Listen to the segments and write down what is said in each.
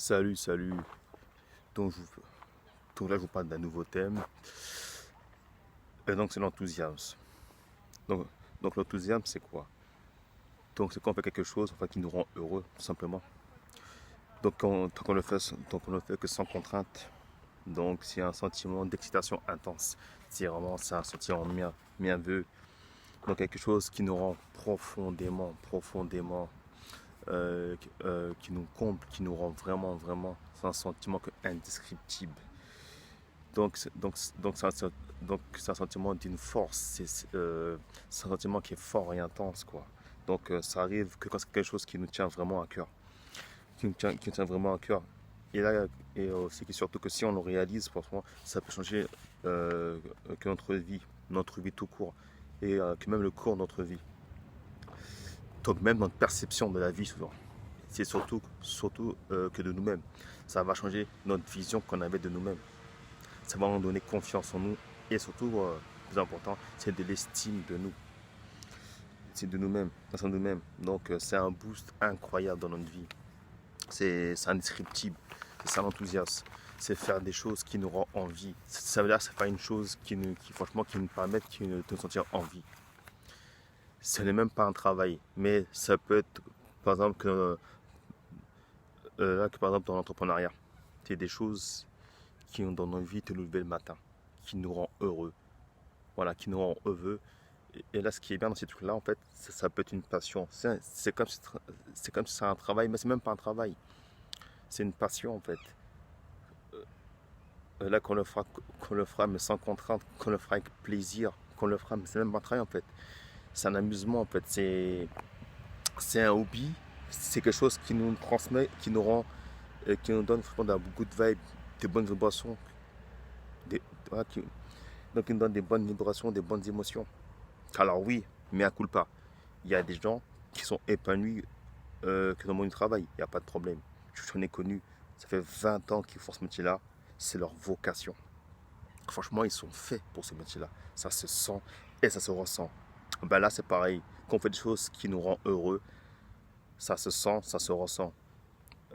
Salut, salut. Donc, là, je vous parle d'un nouveau thème. Et donc, c'est l'enthousiasme. Donc, l'enthousiasme, c'est quoi? Donc, c'est quand on fait quelque chose enfin, qui nous rend heureux, tout simplement. Tant qu'on le fait, on le fait que sans contrainte. Donc, c'est un sentiment d'excitation intense. C'est un sentiment merveilleux. Donc, quelque chose qui nous rend profondément, qui nous comble, qui nous rend vraiment. C'est un sentiment indescriptible. Donc, c'est un sentiment d'une force. C'est un sentiment qui est fort et intense, quoi. Donc, ça arrive que quand c'est quelque chose qui nous tient vraiment à cœur. Qui nous tient vraiment à cœur. Et là, c'est surtout que si on le réalise, franchement, ça peut changer que notre vie tout court. Et que même le cours de notre vie. Donc, même notre perception de la vie, souvent. C'est surtout que de nous-mêmes. Ça va changer notre vision qu'on avait de nous-mêmes. Ça va nous donner confiance en nous et surtout, le plus important, c'est de l'estime de nous, c'est de nous-mêmes, de nous-mêmes. Donc, c'est un boost incroyable dans notre vie. C'est indescriptible, c'est ça l'enthousiasme. C'est faire des choses qui nous rendent envie. Ça veut dire que c'est pas une chose franchement, qui nous permet de nous sentir envie. Ce n'est même pas un travail, mais ça peut être, par exemple, par exemple dans l'entrepreneuriat, c'est des choses qui nous donnent envie de nous lever le matin, qui nous rend heureux, voilà, qui nous rend heureux. Et là, ce qui est bien dans ces trucs-là, en fait, ça peut être une passion. C'est comme si c'est un travail, mais c'est même pas un travail. C'est une passion, en fait. Là, qu'on le fera, mais sans contrainte, qu'on le fera avec plaisir, qu'on le fera, mais c'est même pas un travail, en fait. C'est un amusement, en fait. C'est un hobby. C'est quelque chose qui nous transmet, qui nous donne vraiment de good vibes, des bonnes vibrations, voilà, donc qui nous donne des bonnes vibrations, des bonnes émotions. Alors oui, mais à culpa. Il y a des gens qui sont épanouis que dans le monde du travail. Il n'y a pas de problème. J'en ai connu, ça fait 20 ans qu'ils font ce métier-là. C'est leur vocation. Franchement, ils sont faits pour ce métier-là. Ça se sent et ça se ressent. Ben là, c'est pareil. Quand on fait des choses qui nous rendent heureux, ça se sent, ça se ressent.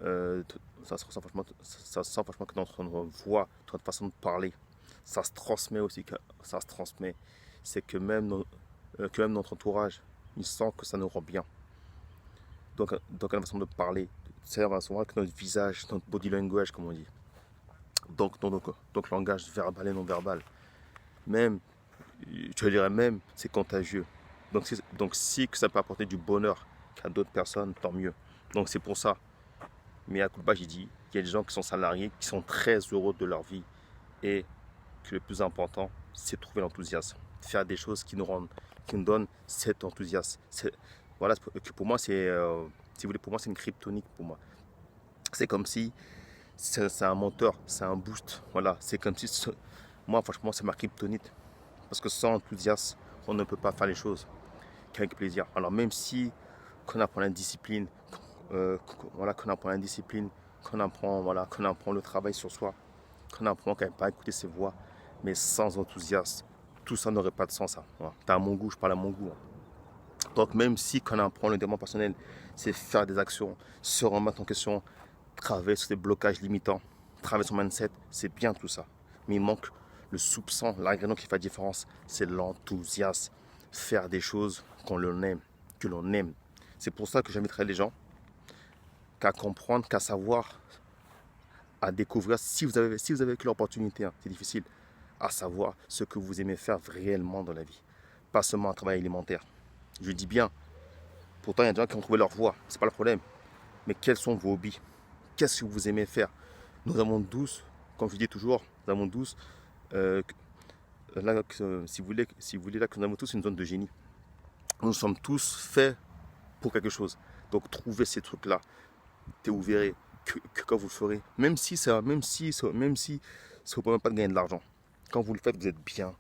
Euh, Ça se ressent franchement, ça se sent franchement que dans notre voix, dans notre façon de parler. Ça se transmet aussi, ça se transmet. C'est que même notre entourage, il sent que ça nous rend bien. Donc la façon de parler, c'est la façon que notre visage, notre body language, comme on dit. Donc langage verbal et non verbal. Même, je dirais même, c'est contagieux. Donc si que ça peut apporter du bonheur qu'à d'autres personnes, tant mieux. Donc c'est pour ça. Mais à coup de bas, j'ai dit, il y a des gens qui sont salariés, qui sont très heureux de leur vie. Et que le plus important, c'est de trouver l'enthousiasme. Faire des choses qui nous donnent cet enthousiasme. Voilà, que pour moi, si vous voulez, pour moi, c'est une kryptonite pour moi. C'est comme si c'est un moteur, c'est un boost. Voilà, c'est comme si, moi, franchement, c'est ma kryptonite. Parce que sans enthousiasme, on ne peut pas faire les choses qu'avec plaisir. Alors, même si qu'on apprend la discipline, voilà, qu'on apprend la discipline, qu'on apprend le travail sur soi, qu'on apprend quand même pas à écouter ses voix, mais sans enthousiasme, tout ça n'aurait pas de sens. Hein. Voilà. T'as mon goût, je parle à mon goût. Hein. Donc même si qu'on apprend le développement personnel, c'est faire des actions, se remettre en question, travailler sur des blocages limitants, travailler son mindset, c'est bien tout ça. Mais il manque le soupçon, l'ingrédient qui fait la différence, c'est l'enthousiasme. Faire des choses qu'on aime, que l'on aime. C'est pour ça que j'inviterai les gens qu'à comprendre, qu'à savoir, à découvrir, si vous avez que l'opportunité, hein, c'est difficile, à savoir ce que vous aimez faire réellement dans la vie. Pas seulement un travail alimentaire. Je dis bien, pourtant il y a des gens qui ont trouvé leur voie, c'est pas le problème. Mais quels sont vos hobbies? Qu'est-ce que vous aimez faire? Nous avons 12, comme je dis toujours, nous avons 12, là, si vous voulez, là, que nous avons tous une zone de génie. Nous sommes tous faits pour quelque chose. Donc trouvez ces trucs-là. Et vous verrez que quand vous le ferez, même si ça vous permet pas de gagner de l'argent, quand vous le faites, vous êtes bien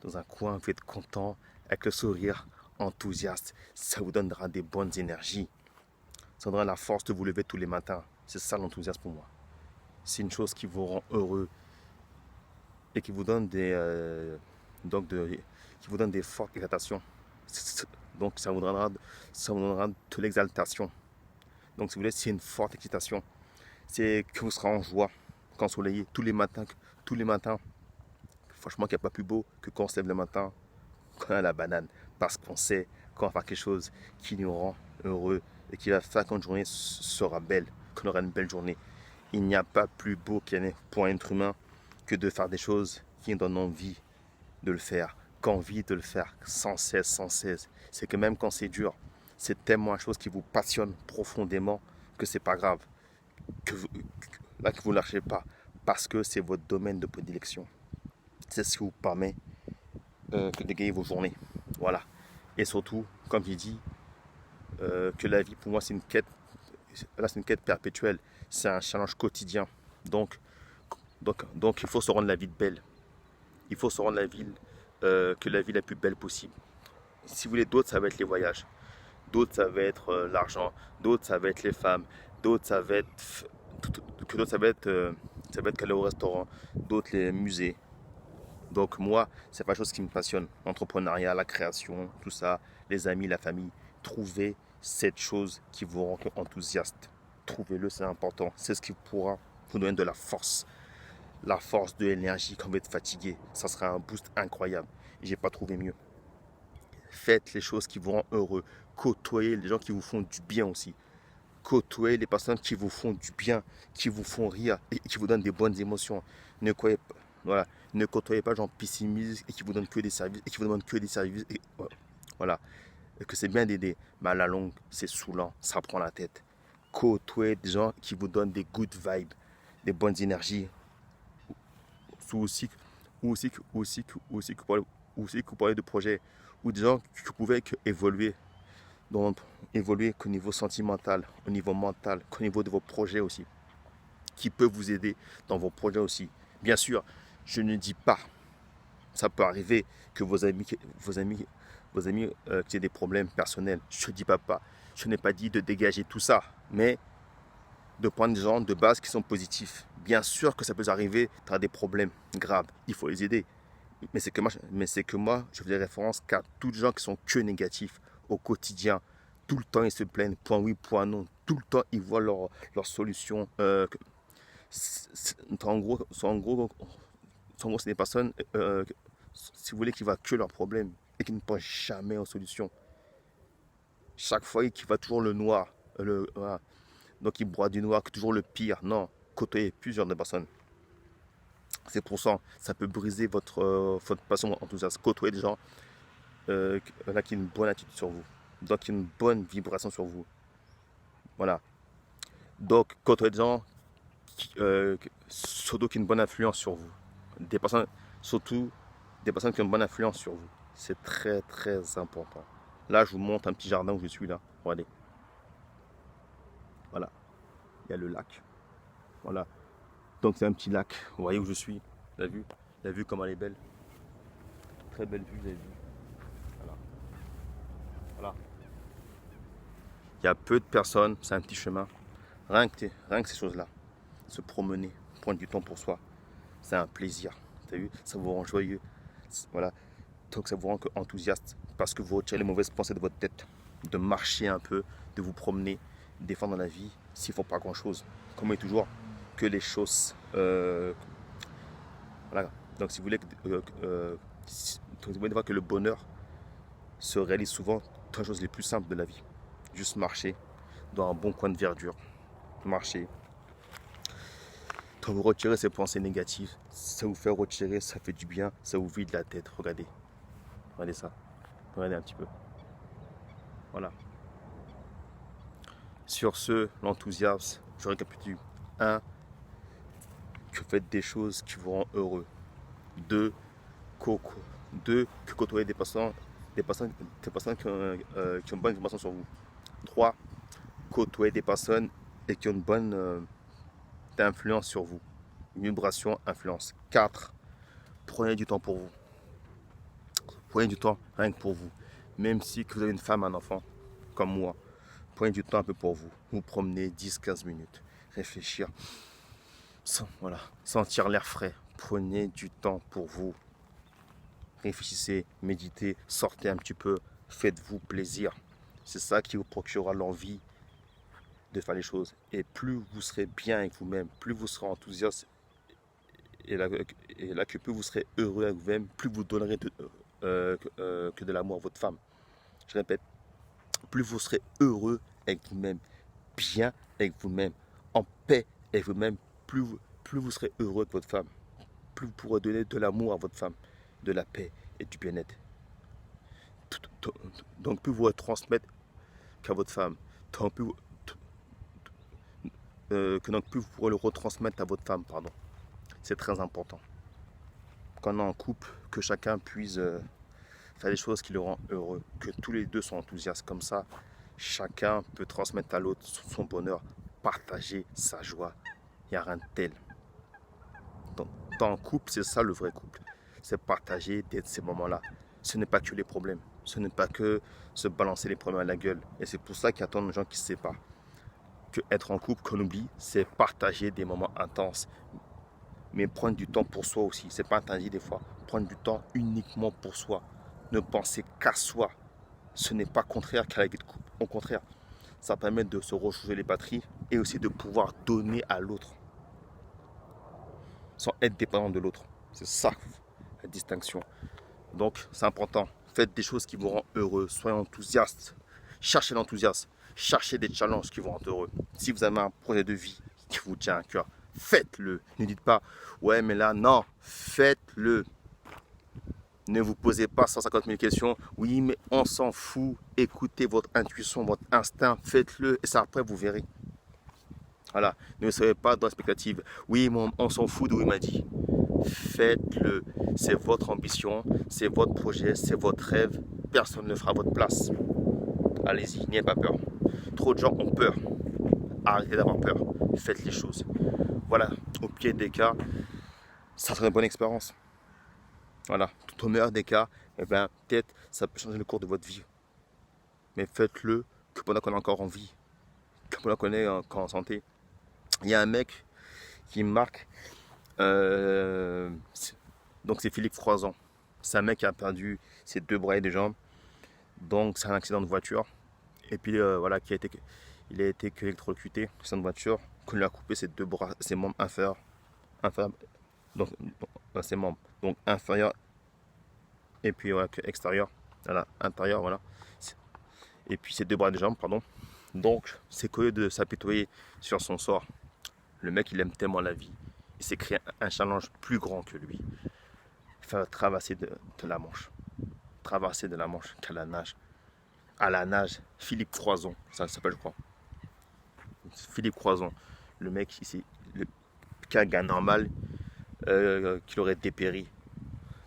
dans un coin, vous êtes content, avec le sourire, enthousiaste. Ça vous donnera des bonnes énergies. Ça vous donnera la force de vous lever tous les matins. C'est ça l'enthousiasme pour moi. C'est une chose qui vous rend heureux et qui vous donne qui vous donne des fortes exaltations. Donc ça vous donnera de l'exaltation. Donc si vous voulez, c'est une forte excitation. c'est que vous serez en joie, qu'ensoleillé tous les matins. Franchement, qu'il n'y a pas plus beau que quand on se lève le matin, qu'on a la banane. Parce qu'on sait qu'on va faire quelque chose qui nous rend heureux et qui va faire que notre journée sera belle, qu'on aura une belle journée. Il n'y a pas plus beau pour un être humain que de faire des choses qui nous donnent envie de le faire, qu'envie de le faire sans cesse, sans cesse. C'est que même quand c'est dur, c'est tellement une chose qui vous passionne profondément que c'est pas grave, que vous ne lâchez pas, parce que c'est votre domaine de prédilection. C'est ce qui vous permet de gagner vos journées. Voilà. Et surtout, comme j'ai dit, que la vie pour moi c'est une quête. Là, c'est une quête perpétuelle. C'est un challenge quotidien. Donc, il faut se rendre la vie belle. Il faut se rendre que la vie la plus belle possible. Si vous voulez, d'autres, ça va être les voyages. D'autres, ça va être l'argent. D'autres, ça va être les femmes. D'autres, ça va être qu'aller au restaurant. D'autres, les musées. Donc moi, c'est pas quelque chose qui me passionne. L'entrepreneuriat, la création, tout ça, les amis, la famille. Trouvez cette chose qui vous rend enthousiaste. Trouvez-le, c'est important. C'est ce qui pourra vous donner de la force. La force, de l'énergie quand vous êtes fatigué. Ça sera un boost incroyable. Et j'ai pas trouvé mieux. Faites les choses qui vous rendent heureux. Côtoyez les gens qui vous font du bien aussi. Côtoyez les personnes qui vous font du bien, qui vous font rire et qui vous donnent des bonnes émotions. Ne croyez pas, voilà, ne côtoyez pas les gens pessimistes et qui vous donnent que des services et qui vous demandent que des services. Et voilà, et que c'est bien d'aider, mais à la longue, c'est saoulant, ça prend la tête. Côtoyez des gens qui vous donnent des good vibes, des bonnes énergies. Ou aussi que vous parlez de projets ou des gens qui pouvaient évoluer donc, évoluer qu'au niveau sentimental, au niveau mental, qu'au niveau de vos projets aussi, qui peut vous aider dans vos projets aussi. Bien sûr, je ne dis pas, ça peut arriver que vos amis qui aient des problèmes personnels. Je ne dis pas. Je n'ai pas dit de dégager tout ça, mais de prendre des gens de base qui sont positifs. Bien sûr que ça peut arriver, tu as des problèmes graves, il faut les aider. Mais c'est que moi, je faisais référence qu'à tous les gens qui sont que négatifs au quotidien. Tout le temps, ils se plaignent, point oui, point non. Tout le temps, ils voient leur solution. En gros, c'est des personnes, si vous voulez, qui voient que leurs problèmes et qui ne pensent jamais aux solutions. Chaque fois, qui voient toujours le noir. Voilà. Donc, ils broient du noir, toujours le pire. Non, côtoyez plusieurs de personnes. C'est pour ça, ça peut briser votre passion enthousiaste. Côtoyer des gens qui ont une bonne attitude sur vous, donc qui ont une bonne vibration sur vous. Voilà. Donc, côtoyer des gens surtout qui ont une bonne influence sur vous. Surtout des personnes qui ont une bonne influence sur vous. C'est très très important. Là, je vous montre un petit jardin où je suis là. Regardez. Voilà. Il y a le lac. Voilà. Donc c'est un petit lac. Vous voyez où je suis. La vue comme elle est belle. Très belle vue, vous avez vu. Voilà. Voilà. Il y a peu de personnes, c'est un petit chemin. Rien que ces choses-là. Se promener, prendre du temps pour soi, c'est un plaisir. T'as vu? Ça vous rend joyeux. Voilà. Donc ça vous rend enthousiaste parce que vous retirez les mauvaises pensées de votre tête. De marcher un peu, de vous promener, des fois dans la vie, s'il ne faut pas grand-chose. Comme il toujours, que les choses. Voilà. Donc si vous voulez que le bonheur se réalise souvent dans les choses les plus simples de la vie. Juste marcher dans un bon coin de verdure. Marcher. Quand vous retirez ces pensées négatives, ça vous fait retirer, ça fait du bien, ça vous vide la tête. Regardez. Regardez ça. Regardez un petit peu. Voilà. Sur ce, l'enthousiasme, je récapitule. 1. Que vous faites des choses qui vous rendent heureux. 2. Que côtoyer des personnes qui ont une bonne vibration sur vous. 3. Côtoyer des personnes et qui ont une bonne influence sur vous. Une vibration, influence. 4. Prenez du temps pour vous. Prenez du temps rien que pour vous. Même si vous avez une femme, un enfant, comme moi, prenez du temps un peu pour vous. Vous promenez 10-15 minutes. Réfléchir. Voilà. Sentir l'air frais. Prenez du temps pour vous. Réfléchissez, méditez, sortez un petit peu. Faites-vous plaisir. C'est ça qui vous procurera l'envie de faire les choses. Et plus vous serez bien avec vous-même, plus vous serez enthousiaste, et là que plus vous serez heureux avec vous-même, plus vous donnerez que de l'amour à votre femme. Je répète, plus vous serez heureux avec vous-même, bien avec vous-même, en paix avec vous-même, plus vous serez heureux avec votre femme, plus vous pourrez donner de l'amour à votre femme, de la paix et du bien-être. Donc plus vous transmettre qu'à votre femme, donc plus, donc plus vous pourrez le retransmettre à votre femme, pardon. C'est très important. Quand on est en couple, que chacun puisse faire des choses qui le rendent heureux, que tous les deux soient enthousiastes. Comme ça, chacun peut transmettre à l'autre son bonheur, partager sa joie. Il n'y a rien de tel. Dans un couple, c'est ça le vrai couple. C'est partager ces moments-là. Ce n'est pas que les problèmes. Ce n'est pas que se balancer les problèmes à la gueule. Et c'est pour ça qu'il y a tant de gens qui se séparent. Que être en couple, qu'on oublie, c'est partager des moments intenses. Mais prendre du temps pour soi aussi. C'est pas interdit des fois. Prendre du temps uniquement pour soi. Ne penser qu'à soi. Ce n'est pas contraire qu'à la vie de couple. Au contraire, ça permet de se recharger les batteries et aussi de pouvoir donner à l'autre. Sans être dépendant de l'autre. C'est ça la distinction. Donc c'est important. Faites des choses qui vous rendent heureux. Soyez enthousiastes. Cherchez l'enthousiasme. Cherchez des challenges qui vous rendent heureux. Si vous avez un projet de vie qui vous tient à cœur, faites-le. Ne dites pas, ouais mais là, non. Faites-le. Ne vous posez pas 150 000 questions. Oui, mais on s'en fout. Écoutez votre intuition, votre instinct. Faites-le et ça après vous verrez. Voilà. Ne soyez pas dans l'expectative. Oui, mais on s'en fout d'où il m'a dit. Faites-le. C'est votre ambition, c'est votre projet, c'est votre rêve. Personne ne le fera à votre place. Allez-y, n'ayez pas peur. Trop de gens ont peur. Arrêtez d'avoir peur. Faites les choses. Voilà, au pied des cas, ça sera une bonne expérience. Voilà, tout au meilleur des cas, eh bien, peut-être ça peut changer le cours de votre vie. Mais faites-le que pendant qu'on est encore en vie, que pendant qu'on est encore en santé. Il y a un mec qui me marque, donc c'est Philippe Croizon. C'est un mec qui a perdu ses 2 bras et 2 jambes. Donc c'est un accident de voiture. Et puis voilà, il a été électrocuté, accident de voiture, qu'on lui a coupé ses 2 bras, ses membres inférieurs, donc ses membres, donc inférieurs et puis voilà, extérieur, voilà, intérieur, voilà. Et puis ses 2 bras et 2 jambes, pardon. Donc c'est qu'au lieu de s'apitoyer sur son sort, le mec il aime tellement la vie, il s'est créé un challenge plus grand que lui. Faire traverser de la Manche. Traverser de la Manche qu'à la nage. À la nage, Philippe Croizon, ça s'appelle je crois. Philippe Croizon, le mec ici, qu'un gars normal qui aurait dépéri.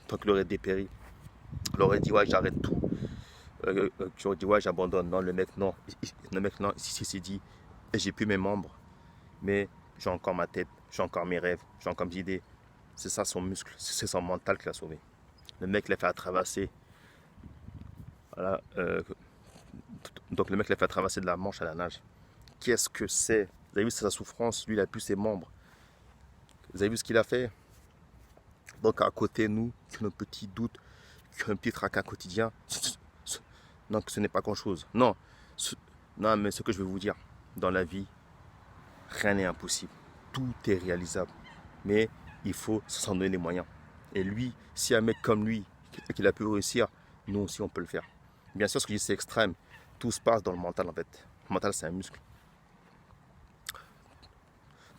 Tant qu'il aurait dépéri, il aurait dit ouais j'arrête tout. Qui aurait dit ouais j'abandonne. Non, le mec non. Il s'est dit j'ai plus mes membres, mais j'ai encore ma tête, j'ai encore mes rêves, j'ai encore mes idées. C'est ça son muscle, c'est son mental qui l'a sauvé. Le mec l'a fait traverser. Voilà, donc le mec l'a fait traverser de la Manche à la nage. Qu'est-ce que c'est? Vous avez vu sa souffrance, lui il a plus ses membres. Vous avez vu ce qu'il a fait? Donc à côté de nous, que nos petits doutes, qu'un petit tracas quotidien, donc ce n'est pas grand chose. Non, non, mais ce que je veux vous dire, dans la vie, rien n'est impossible. Tout est réalisable. Mais il faut s'en donner les moyens. Et lui, si un mec comme lui, qu'il a pu réussir, nous aussi on peut le faire. Bien sûr, ce que je dis c'est extrême. Tout se passe dans le mental en fait. Le mental c'est un muscle.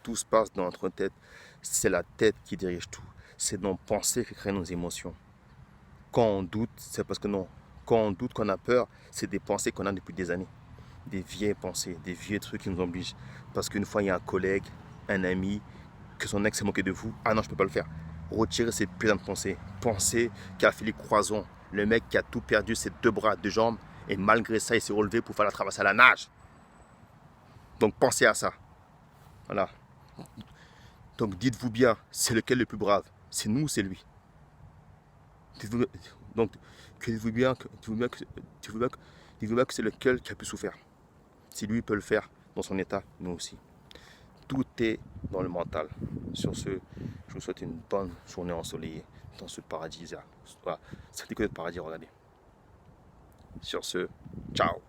Tout se passe dans notre tête. C'est la tête qui dirige tout. C'est nos pensées qui créent nos émotions. Quand on doute, c'est parce que non. Quand on doute, qu'on a peur, c'est des pensées qu'on a depuis des années. Des vieilles pensées, des vieux trucs qui nous obligent. Parce qu'une fois, il y a un collègue, un ami, que son ex s'est moqué de vous. Ah non, je ne peux pas le faire. Retirez ces putains de pensées. Pensez qu'à Philippe Croizon, le mec qui a tout perdu, ses 2 bras, 2 jambes, et malgré ça, il s'est relevé pour faire la traversée à la nage. Donc pensez à ça. Voilà. Donc dites-vous bien, c'est lequel le plus brave? C'est nous ou c'est lui? Donc dites-vous bien que c'est lequel qui a pu souffrir. Si lui peut le faire dans son état, nous aussi. Tout est dans le mental. Sur ce, je vous souhaite une bonne journée ensoleillée dans ce paradis. Voilà. C'est que le paradis, regardez. Sur ce, ciao.